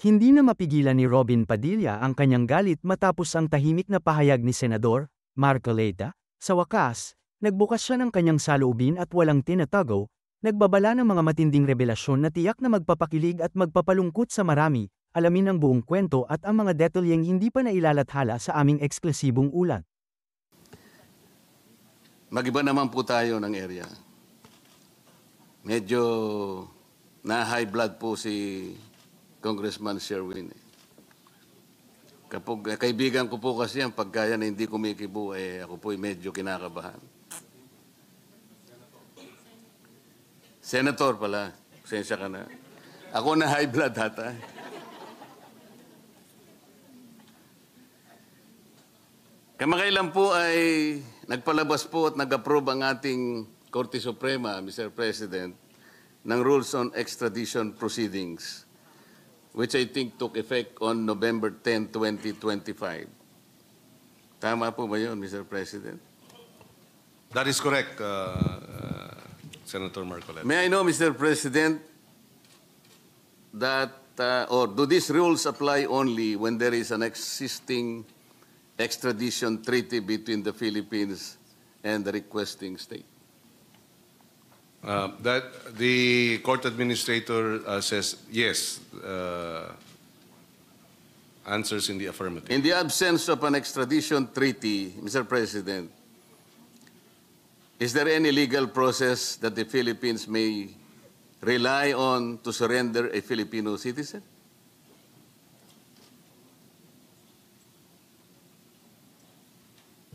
Hindi na mapigilan ni Robin Padilla ang kanyang galit matapos ang tahimik na pahayag ni Senador Marcoleta. Sa wakas, nagbukas siya ng kanyang saloobin at walang tinatago, nagbabala ng mga matinding revelasyon na tiyak na magpapakilig at magpapalungkot sa marami. Alamin ang buong kwento at ang mga detalyeng hindi pa nailalathala sa aming eksklusibong ulat. Mag-iba naman po tayo ng area. Medyo na-high blood po si Congressman Sherwin. Kapag kaibigan ko po kasi yan, pagkaya na hindi kumikibo, ako po medyo kinakabahan. Senator pala, pasensya ka na. Ako na high blood hata. Kamakailan po ay nagpalabas po at nag-approve ang ating Korte Suprema, Mr. President, ng Rules on Extradition Proceedings, which I think took effect on November 10, 2025. Tama po ba yun, Mr. President? That is correct, Senator Marcoleta. May I know, Mr. President, that, or do these rules apply only when there is an existing extradition treaty between the Philippines and the requesting state? That the court administrator says yes, answers in the affirmative. In the absence of an extradition treaty, Mr. President, is there any legal process that the Philippines may rely on to surrender a Filipino citizen?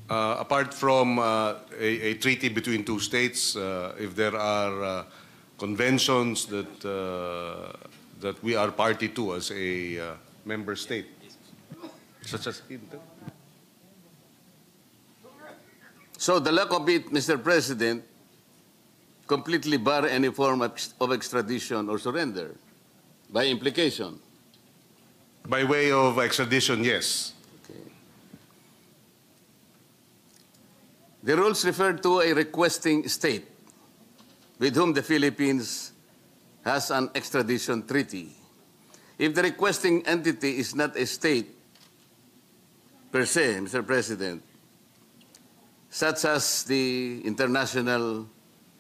Apart from a treaty between two states, if there are conventions that we are party to as a member state, such as So the lack of it, Mr. President, completely bar any form of extradition or surrender, by implication. by way of extradition, yes. The rules refer to a requesting state with whom the Philippines has an extradition treaty. If the requesting entity is not a state per se, Mr. President, such as the international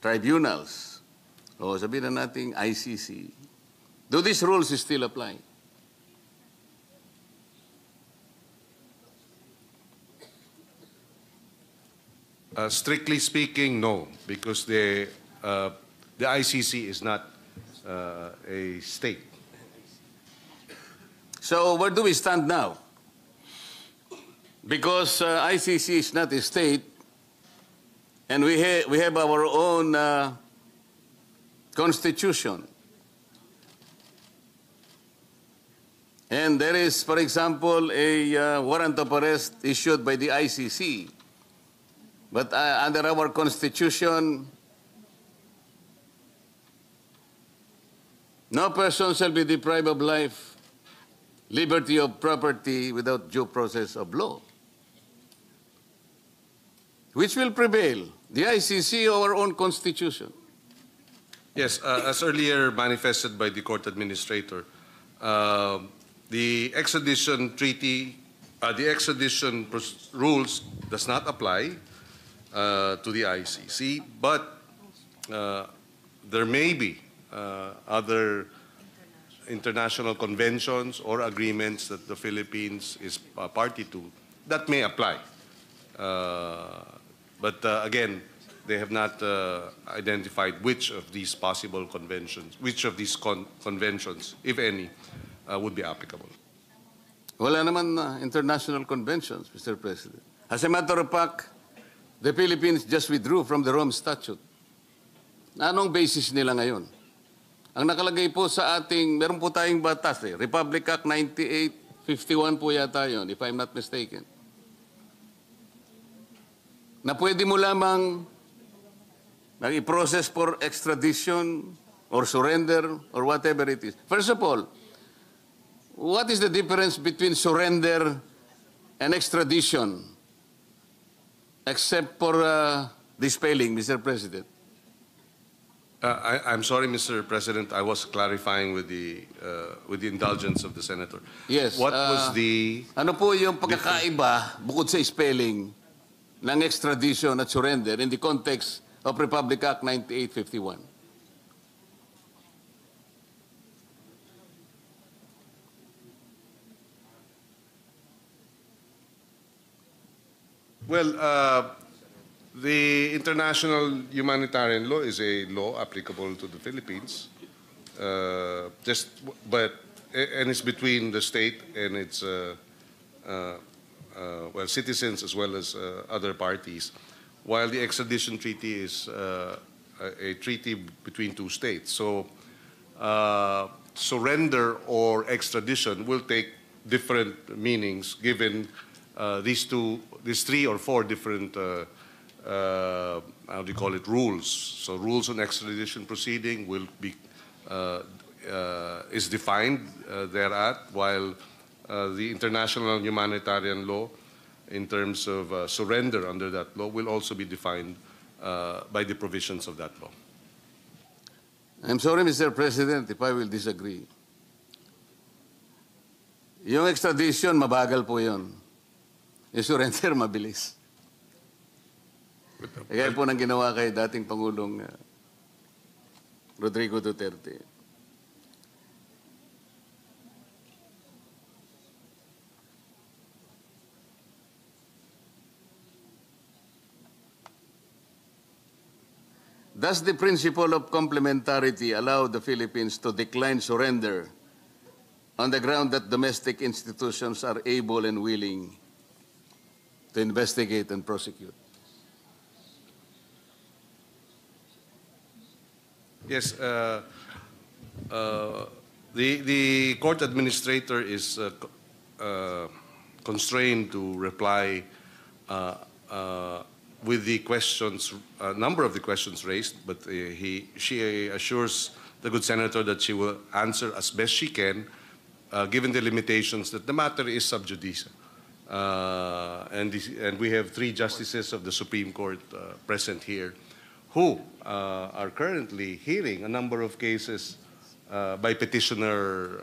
tribunals, o sabihin na nating ICC, do these rules still apply? Strictly speaking, no, because the ICC is not a state. So where do we stand now? Because ICC is not a state, and we have our own constitution. And there is, for example, a warrant of arrest issued by the ICC. But under our constitution, no person shall be deprived of life, liberty of property without due process of law. Which will prevail, the ICC or our own constitution? Yes, as earlier manifested by the court administrator, the extradition treaty, the extradition rules does not apply to the ICC, but there may be other international conventions or agreements that the Philippines is party to that may apply. But again, they have not identified which of these possible conventions, which of these conventions, if any, would be applicable. Wala naman international conventions, Mr. President. As a matter of fact, the Philippines just withdrew from the Rome Statute. Anong basis nila ngayon? Ang nakalagay po sa ating, meron po tayong batas Republic Act 9851 po yata yun, if I'm not mistaken. Na pwede mo lamang i-process for extradition or surrender or whatever it is. First of all, what is the difference between surrender and extradition? Except for the spelling, Mr. President. I'm sorry, Mr. President. I was clarifying with the indulgence of the senator. Yes. What was the? Ano po yung pagkakaiba, bukod sa spelling, ng extradition at surrender in the context of Republic Act 9851? Well, the international humanitarian law is a law applicable to the Philippines, and it's between the state and its citizens as well as other parties, while the extradition treaty is a treaty between two states. So, surrender or extradition will take different meanings given these three or four different how do you call it, rules. So rules on extradition proceeding will be is defined thereat, while the international humanitarian law in terms of surrender under that law will also be defined by the provisions of that law. I'm sorry, Mr. President, if I will disagree. Yung extradition, mabagal po yun. Yung surrender, mabilis. Kaya po nang ginawa kay dating Pangulong Rodrigo Duterte. Does the principle of complementarity allow the Philippines to decline surrender on the ground that domestic institutions are able and willing to investigate and prosecute? Yes, the court administrator is constrained to reply with the questions, a number of the questions raised, but she assures the good senator that she will answer as best she can, given the limitations that the matter is sub judice. And we have three justices of the Supreme Court present here who are currently hearing a number of cases by petitioner,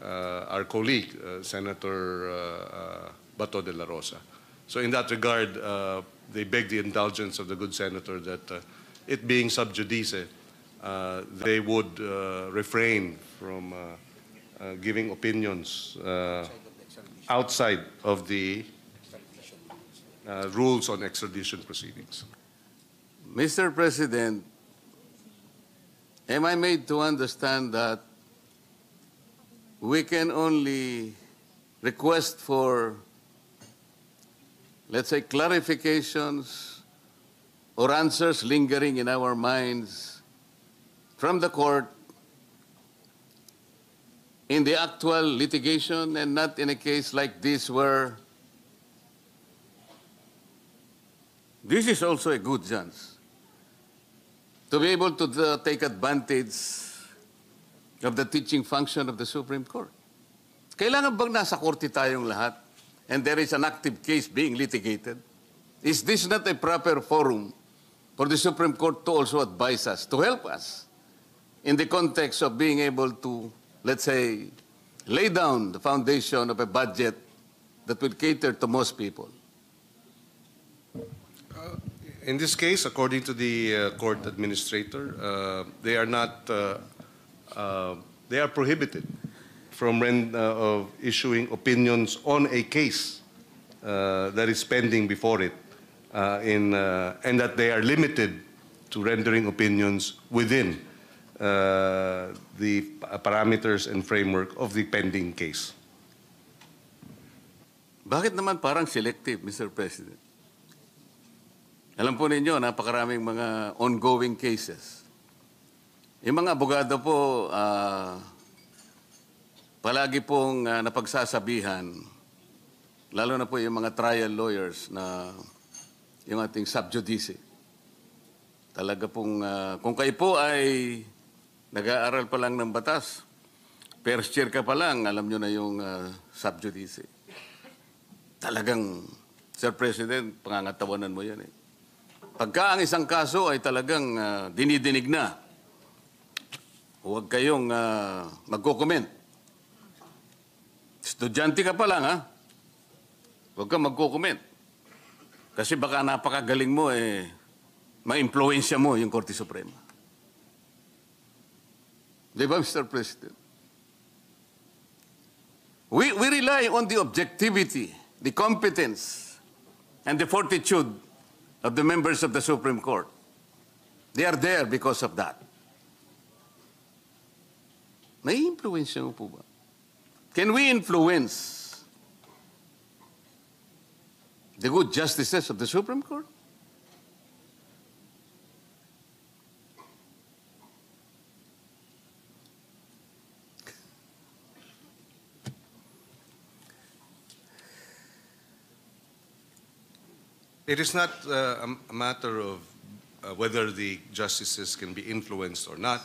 our colleague, Senator Bato de la Rosa. So in that regard, they beg the indulgence of the good senator that it being sub judice, they would refrain from giving opinions outside of the rules on extradition proceedings. Mr. President, am I made to understand that we can only request for, let's say, clarifications or answers lingering in our minds from the court in the actual litigation and not in a case like this where this is also a good chance to be able to take advantage of the teaching function of the Supreme Court. Kailangan bang nasa korte tayong lahat and there is an active case being litigated? Is this not a proper forum for the Supreme Court to also advise us, to help us in the context of being able to, let's say, lay down the foundation of a budget that will cater to most people? In this case, according to the court administrator, they are not, they are prohibited from of issuing opinions on a case that is pending before it, and that they are limited to rendering opinions within the parameters and framework of the pending case. Bakit naman parang selective, Mr. President? Alam po ninyo, napakaraming mga ongoing cases. Yung mga abogado po, palagi pong napagsasabihan, lalo na po yung mga trial lawyers na yung ating sub judice. Talaga pong, kung kayo po ay nag-aaral pa lang ng batas, first year ka pa lang, alam nyo na yung sub judice. Talagang, Sir President, pangangatawanan mo yan eh. pagka ang isang kaso ay talagang dinidinig na, huwag kayong magko-comment. Estudyante ka pa lang, ha? Huwag kang magko-comment. Kasi baka napakagaling mo, ma-impluensya mo yung Korte Suprema. Di ba, Mr. President? We rely on the objectivity, the competence, and the fortitude of the members of the Supreme Court. They are there because of that. Nai-influensya mo po ba? Can we influence the good justices of the Supreme Court? It is not a matter of whether the justices can be influenced or not,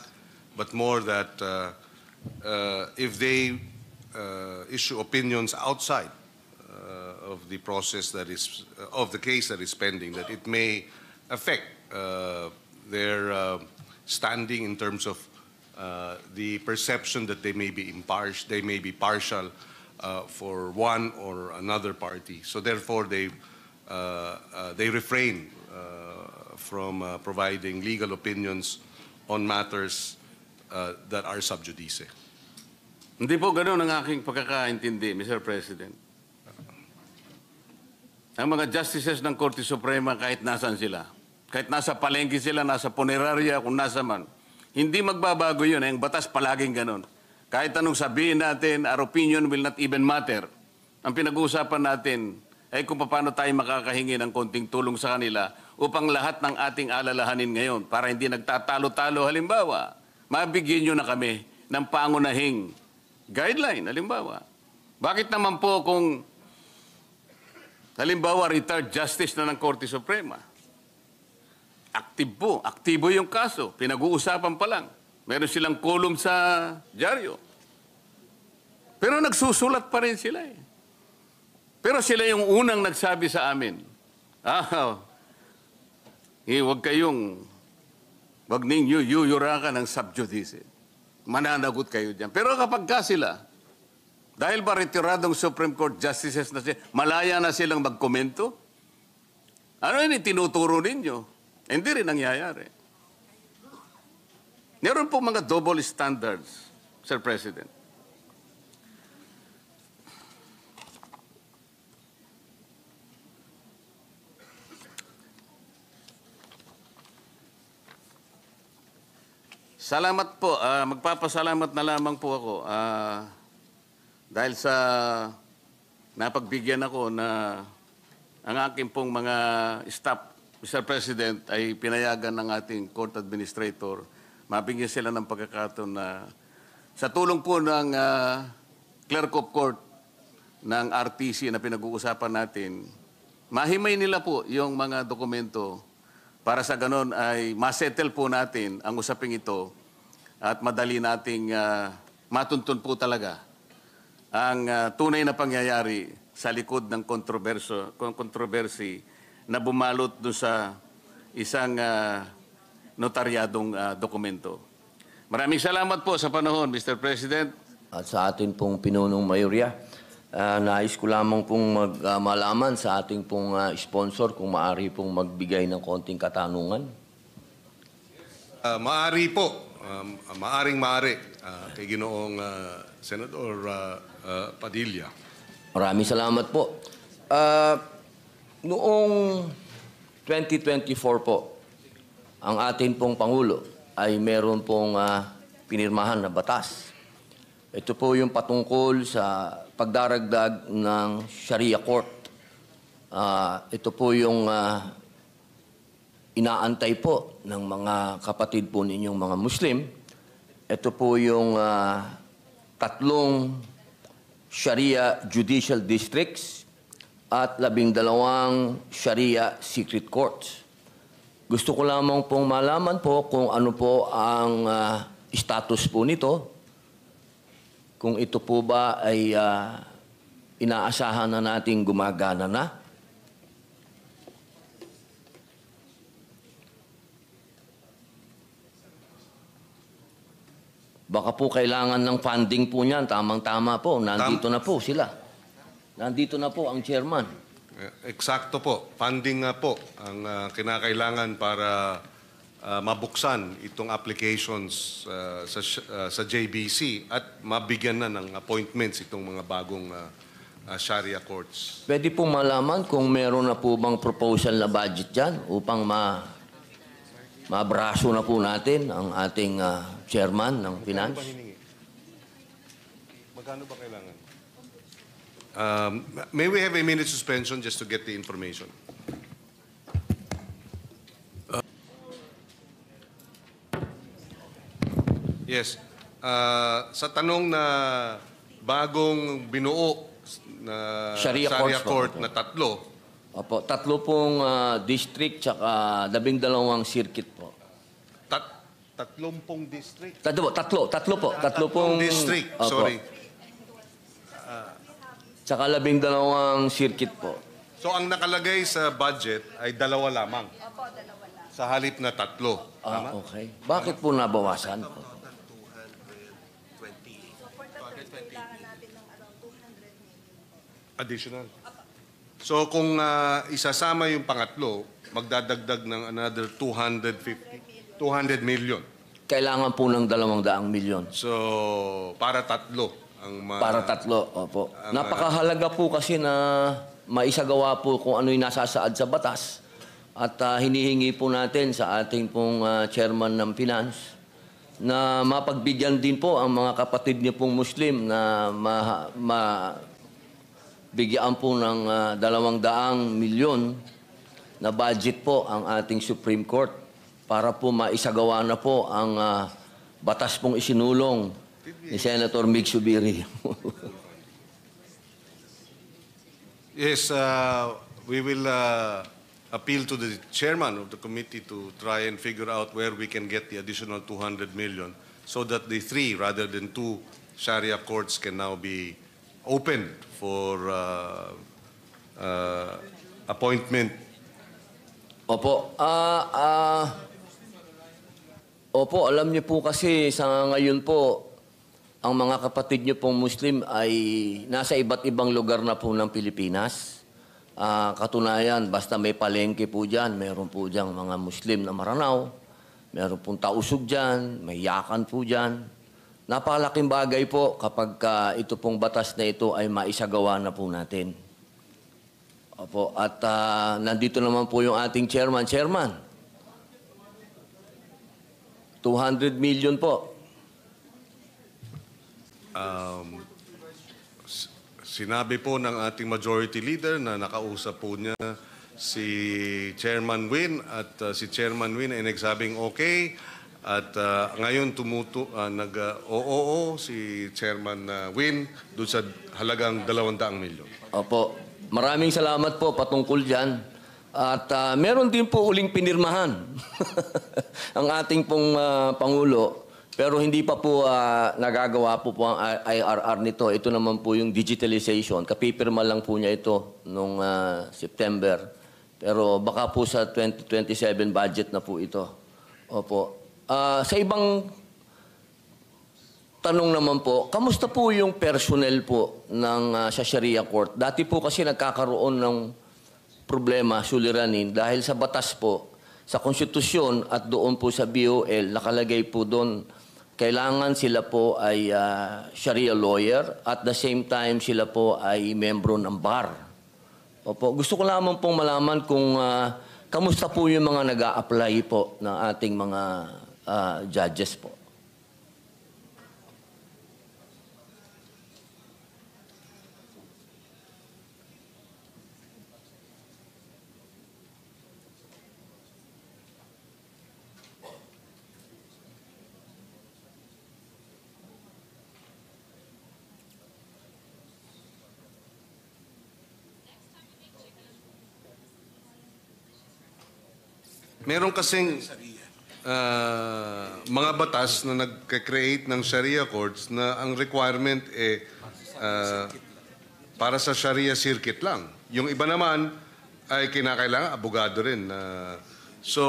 but more that if they issue opinions outside of the process that is of the case that is pending, that it may affect their standing in terms of the perception that they may be partial for one or another party. So therefore, they refrain from providing legal opinions on matters that are sub judice. Hindi po ganun ang aking pagkakaintindi, Mr. President. Ang mga justices ng Korte Suprema, kahit nasan sila, kahit nasa palengke sila, nasa punerarya, kung nasa man, hindi magbabago yun. Ang batas palaging ganun. Kahit anong sabihin natin, our opinion will not even matter. Ang pinag-uusapan natin ay kung paano tayo makakahingi ng konting tulong sa kanila upang lahat ng ating alalahanin ngayon, para hindi nagtatalo-talo, halimbawa, mabigyan nyo na kami ng pangunahing guideline, halimbawa. Bakit naman po kung, halimbawa, retired justice na ng Korte Suprema, aktibo yung kaso, pinag-uusapan pa lang. Meron silang column sa dyaryo. Pero nagsusulat pa rin sila eh. Pero sila yung unang nagsabi sa amin, wag ninyo yuyurakan ng sub judice. Mananagot kayo dyan. Pero kapag ka sila, dahil ba retiradong Supreme Court justices na sila, malaya na silang magkomento? Ano yun tinuturo ninyo? Hindi rin nangyayari. Meron po mga double standards, Sir President. Salamat po. Magpapasalamat na lamang po ako dahil sa napagbigyan ako na ang aking pong mga staff, Mr. President, ay pinayagan ng ating court administrator. Mabigyan sila ng pagkakataon na sa tulong po ng clerk of court ng RTC na pinag-uusapan natin, mahimay nila po yung mga dokumento para sa ganon ay masettle po natin ang usaping ito at madali nating matuntun po talaga ang tunay na pangyayari sa likod ng kontrobersy na bumalot doon sa isang notaryadong dokumento. Maraming salamat po sa panahon, Mr. President. At sa atin pong pinunong mayorya, nais ko lamang pong malaman sa ating pong sponsor kung maaari pong magbigay ng konting katanungan. Maaari po. Maaring-maari kay Ginoong Senador Padilla. Maraming salamat po. Noong 2024 po, ang atin pong Pangulo ay meron pong pinirmahan na batas. Ito po yung patungkol sa pagdaragdag ng Sharia Court. Ito po yung inaantay po ng mga kapatid po ninyong mga Muslim. Ito po yung 3 Sharia Judicial Districts at 12 Sharia Secret Courts. Gusto ko lamang pong malaman po kung ano po ang status po nito. Kung ito po ba ay inaasahan na nating gumagana na. baka po kailangan ng funding po niyan. Tamang-tama po. Nandito na po sila. Nandito na po ang chairman. Eksakto po. Funding nga po ang kinakailangan para mabuksan itong applications sa JBC at mabigyan na ng appointments itong mga bagong Sharia courts. Pwede po malaman kung meron na po bang proposal na budget dyan upang mabraso na po natin ang ating chairman ng finance. Magkano ba kailangan? May we have a minute suspension just to get the information? Yes. Sa tanong na bagong binuo na Sharia Court courts po. na tatlo, Opo, 3 pong district tsaka 12 circuit po. 30 district. Tatlo po. Tatlo pong District, Opo. sorry. Tsaka 12 circuit po. So ang nakalagay sa budget ay 2 lamang. Opo, 2 lang. Sa halip na 3. Tama? Okay. Bakit po nabawasan po? Additional. So kung isasama yung pangatlo, magdadagdag ng another 200 million. Kailangan po ng 200 milyon. So para tatlo ang Para 3, opo. Napakahalaga po kasi na maisagawa po kung ano yung nasasaad sa batas. At hinihingi po natin sa ating pong chairman ng finance na mapagbigyan din po ang mga kapatid niyo pong Muslim na bigyan po ng 200 milyon na budget po ang ating Supreme Court para po maisagawa na po ang batas pong isinulong ni Senator Mig Zubiri. Yes, we will appeal to the chairman of the committee to try and figure out where we can get the additional 200 million so that the 3 rather than 2 Sharia courts can now be opened for appointment. Opo. Opo, alam niyo po kasi sa ngayon po, ang mga kapatid niyo pong Muslim ay nasa iba't ibang lugar na po ng Pilipinas. Katunayan, basta may palengke po dyan, meron po dyan mga Muslim na Maranao, meron pong Tausug dyan, may Yakan po dyan. Napakalaking bagay po kapag ito pong batas na ito ay maisagawa na po natin. Opo, at nandito naman po yung ating chairman. Chairman, 200 million po. Sinabi po ng ating majority leader na nakausap po niya si Chairman Win at si Chairman Win ay nagsabing okay. At ngayon nag-oo si Chairman Win doon sa halagang 200 milyon. Opo. Maraming salamat po patungkol dyan. At meron din po uling pinirmahan ang ating pong Pangulo. Pero hindi pa po nagagawa po ang IRR nito. Ito naman po yung digitalization. Kapipirma lang po niya ito noong September. Pero baka po sa 2027 budget na po ito. Opo. Sa ibang tanong naman po, kamusta po yung personnel po ng sa Sharia Court? Dati po kasi nagkakaroon ng problema, suliranin, dahil sa batas po, sa konstitusyon at doon po sa BOL, nakalagay po doon, kailangan sila po ay Sharia lawyer at the same time sila po ay membro ng bar. Opo, gusto ko lamang pong malaman kung kamusta po yung mga nag-a-apply po ng ating mga judges po. Meron kasing mga batas na nag-create ng Sharia courts na ang requirement para sa Sharia circuit lang. Yung iba naman ay kinakailangan abogado rin. So,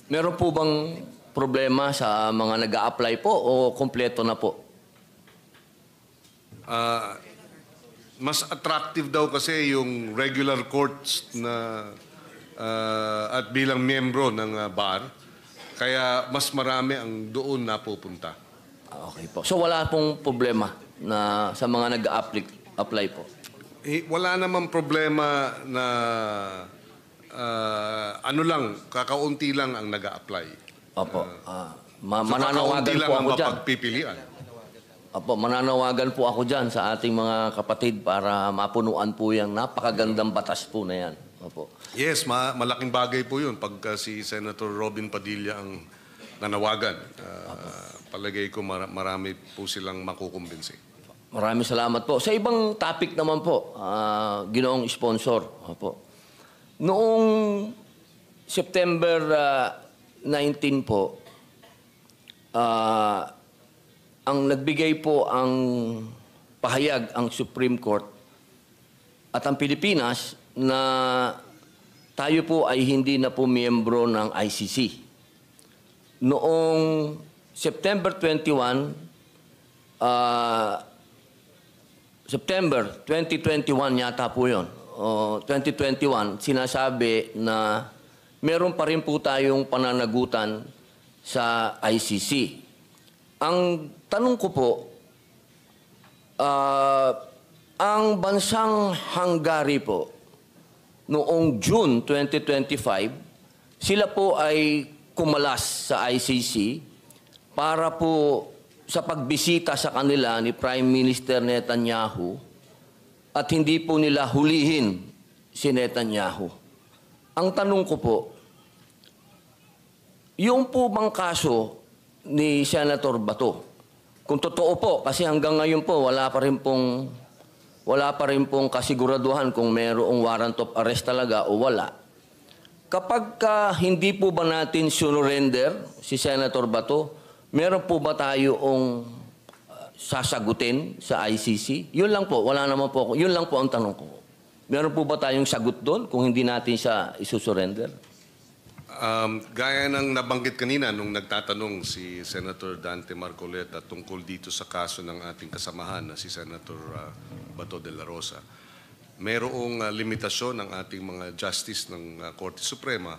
Meron po bang problema sa mga nag-a-apply po o kompleto na po? Mas attractive daw kasi yung regular courts na at bilang miyembro ng bar. Kaya mas marami ang doon napupunta. Okay po. So wala pong problema na sa mga nag-apply po? Wala namang problema na ano lang, kakaunti lang ang nag-a-apply. Opo. So Mananawagan kakaunti lang po ang ako dyan. mapagpipilian. Opo, mananawagan po ako dyan sa ating mga kapatid para mapunuan po yung napakagandang batas po na yan. Opo. Yes, malaking bagay po yun pag si Senator Robin Padilla ang nanawagan. Palagay ko marami po silang makukumbinsi. Maraming salamat po. Sa ibang topic naman po, ginoong sponsor. Opo. Noong September 19 po, ang nagbigay po ang pahayag ang Supreme Court at ang Pilipinas na tayo po ay hindi na po miyembro ng ICC. Noong September 21, September 2021 yata po yun. 2021, sinasabi na meron pa rin po tayong pananagutan sa ICC. Ang tanong ko po, ang bansang Hungary po, noong June 2025, sila po ay kumalas sa ICC para po sa pagbisita sa kanila ni Prime Minister Netanyahu at hindi po nila hulihin si Netanyahu. Ang tanong ko po, yung po bang kaso ni Senator Bato, kung totoo po, kasi hanggang ngayon po wala pa rin pong kasiguraduhan kung mayroong warrant of arrest talaga o wala. Kapag hindi po ba natin surrender si Senator Bato, meron po ba tayong sasagutin sa ICC? Yun lang po, wala naman po ako. Yun lang po ang tanong ko. Meron po ba tayong sagot doon kung hindi natin siya isusurrender? Gaya ng nabanggit kanina nung nagtatanong si Senator Dante Marcoleta tungkol dito sa kaso ng ating kasamahan na si Senator Bato de la Rosa, mayroong limitasyon ng ating mga justice ng Korte Suprema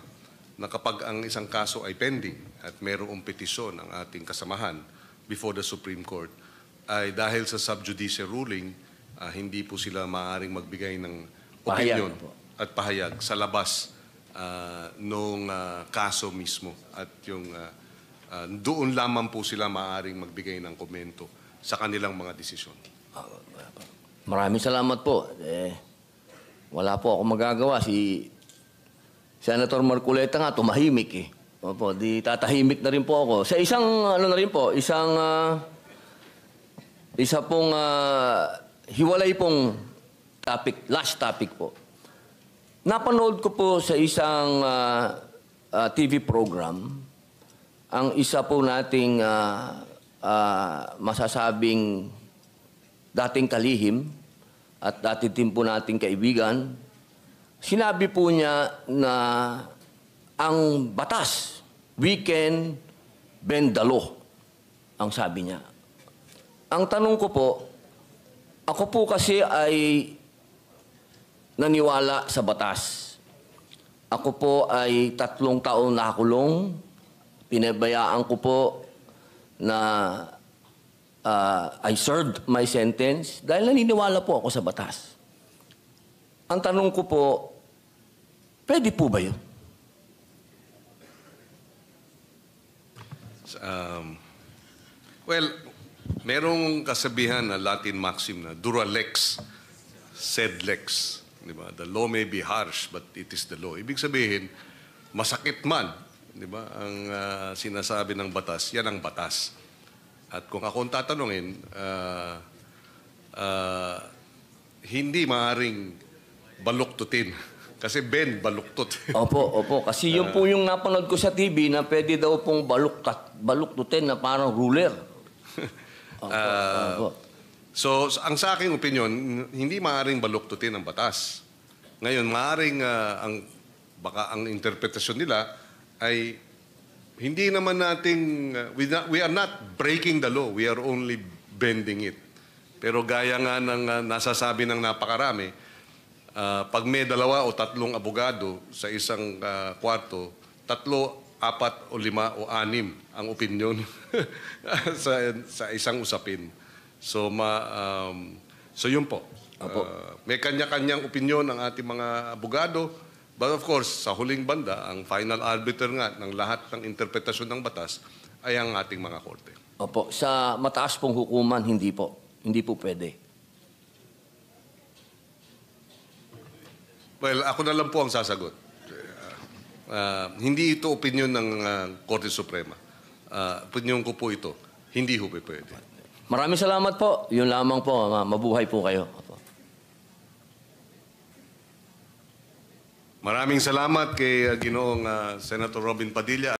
na kapag ang isang kaso ay pending at mayroong petisyon ng ating kasamahan before the Supreme Court, ay dahil sa subjudice ruling, hindi po sila maaaring magbigay ng opinion at pahayag sa labas nung kaso mismo. At yung doon lamang po sila maaaring magbigay ng komento sa kanilang mga desisyon. Maraming salamat po. Wala po ako magagawa. Si Senator Marcoleta nga tumahimik eh. Opo, di tatahimik na rin po ako. Sa isang isa pong hiwalay pong topic, last topic po. Napanood ko po sa isang TV program ang isa po nating masasabing dating kalihim at dati din po nating kaibigan. Sinabi po niya na ang batas, we can bend the law, ang sabi niya. Ang tanong ko po, ako po kasi ay naniwala sa batas. Ako po ay 3 taon nakulong. Pinabayaan ko po na I served my sentence dahil naniniwala po ako sa batas. Ang tanong ko po, pwede po ba yun? Well, merong kasabihan na Latin maxim na dura lex, sed lex. Diba? The law may be harsh, but it is the law. Ibig sabihin, masakit man, diba? Ang sinasabi ng batas, yan ang batas. At kung akong tatanungin, hindi maaring baluktutin. Kasi Ben, baluktot. Opo. Kasi yun po yung napanood ko sa TV na pwede daw pong baluktutin na parang ruler. Opo. So, ang sa aking opinion, hindi maaring baluktutin ang batas. Ngayon, maaring baka ang interpretasyon nila ay hindi naman nating, we are not breaking the law, we are only bending it. Pero gaya nga ng nasasabi ng napakarami, pag may 2 o 3 abogado sa isang kwarto, 3, 4 o 5 o 6 ang opinyon sa isang usapin. So, so yun po. May kanya-kanyang opinyon ang ating mga abogado. But of course, sa huling banda, ang final arbiter nga ng lahat ng interpretasyon ng batas ay ang ating mga korte. Opo, sa mataas pong hukuman, hindi po. Hindi po pwede. Well, ako na lang po ang sasagot. Hindi ito opinion ng Korte Suprema. Opinion ko po ito. Hindi ho pwede. Maraming salamat po. Yun lamang po. Mabuhay po kayo. Opo. Maraming salamat kay Ginoong Senator Robin Padilla.